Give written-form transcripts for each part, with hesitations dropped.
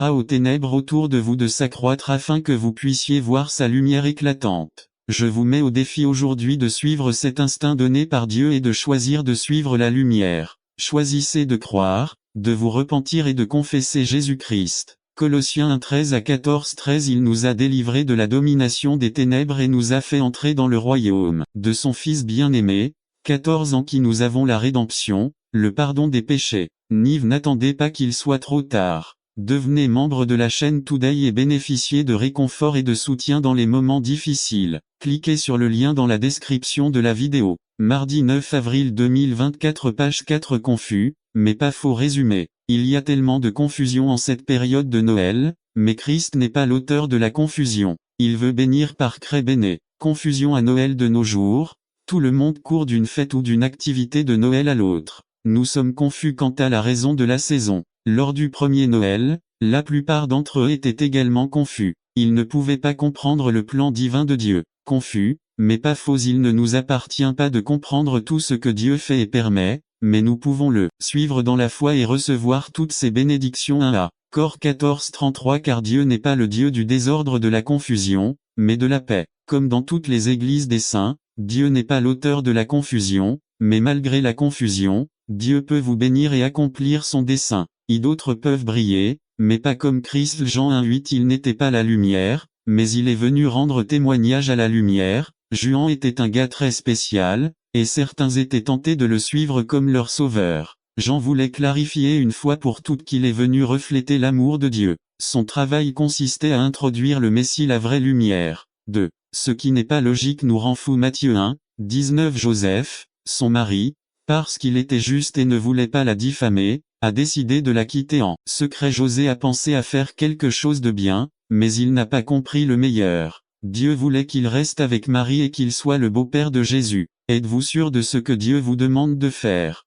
à aux ténèbres autour de vous de s'accroître afin que vous puissiez voir sa lumière éclatante. Je vous mets au défi aujourd'hui de suivre cet instinct donné par Dieu et de choisir de suivre la lumière. Choisissez de croire, de vous repentir et de confesser Jésus-Christ. Colossiens 1 13 à 14 13 Il nous a délivrés de la domination des ténèbres et nous a fait entrer dans le royaume de son Fils bien-aimé, 14 en qui nous avons la rédemption, le pardon des péchés. N'attendez pas qu'il soit trop tard. Devenez membre de la chaîne Today et bénéficiez de réconfort et de soutien dans les moments difficiles. Cliquez sur le lien dans la description de la vidéo. Mardi 9 avril 2024 page 4 Confus, mais pas faux résumé. Il y a tellement de confusion en cette période de Noël, mais Christ n'est pas l'auteur de la confusion. Il veut bénir par cré béné. Confusion à Noël de nos jours. Tout le monde court d'une fête ou d'une activité de Noël à l'autre. Nous sommes confus quant à la raison de la saison. Lors du premier Noël, la plupart d'entre eux étaient également confus. Ils ne pouvaient pas comprendre le plan divin de Dieu. Confus, mais pas faux. Il ne nous appartient pas de comprendre tout ce que Dieu fait et permet, mais nous pouvons le suivre dans la foi et recevoir toutes ses bénédictions. 1 Cor 14:33 Car Dieu n'est pas le Dieu du désordre de la confusion, mais de la paix. Comme dans toutes les églises des saints, Dieu n'est pas l'auteur de la confusion, mais malgré la confusion, Dieu peut vous bénir et accomplir son dessein. D'autres peuvent briller, mais pas comme Christ. Jean 1:8 Il n'était pas la lumière, mais il est venu rendre témoignage à la lumière. Juan était un gars très spécial, et certains étaient tentés de le suivre comme leur sauveur. Jean voulait clarifier une fois pour toutes qu'il est venu refléter l'amour de Dieu. Son travail consistait à introduire le Messie, la vraie lumière. 2. Ce qui n'est pas logique nous rend fous. Matthieu 1:19 Joseph, son mari, parce qu'il était juste et ne voulait pas la diffamer, a décidé de la quitter en secret. José a pensé à faire quelque chose de bien, mais il n'a pas compris le meilleur. Dieu voulait qu'il reste avec Marie et qu'il soit le beau-père de Jésus. Êtes-vous sûr de ce que Dieu vous demande de faire?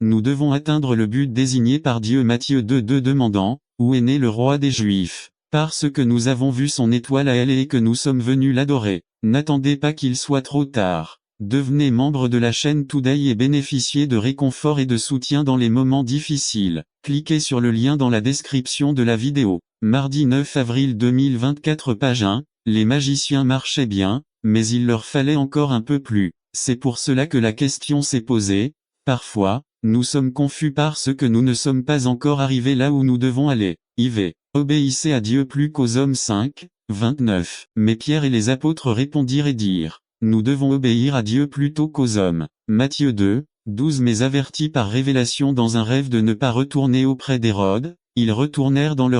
Nous devons atteindre le but désigné par Dieu. Matthieu 2:2 Demandant, où est né le roi des Juifs? Parce que nous avons vu son étoile à elle et que nous sommes venus l'adorer. N'attendez pas qu'il soit trop tard. Devenez membre de la chaîne Today et bénéficiez de réconfort et de soutien dans les moments difficiles. Cliquez sur le lien dans la description de la vidéo. Mardi 9 avril 2024 page 1, les magiciens marchaient bien, mais il leur fallait encore un peu plus. C'est pour cela que la question s'est posée. Parfois, nous sommes confus parce que nous ne sommes pas encore arrivés là où nous devons aller. Obéissez à Dieu plus qu'aux hommes. 5:29 Mais Pierre et les apôtres répondirent et dirent: Nous devons obéir à Dieu plutôt qu'aux hommes. Matthieu 2:12 Mais avertis par révélation dans un rêve de ne pas retourner auprès d'Hérode, ils retournèrent dans leur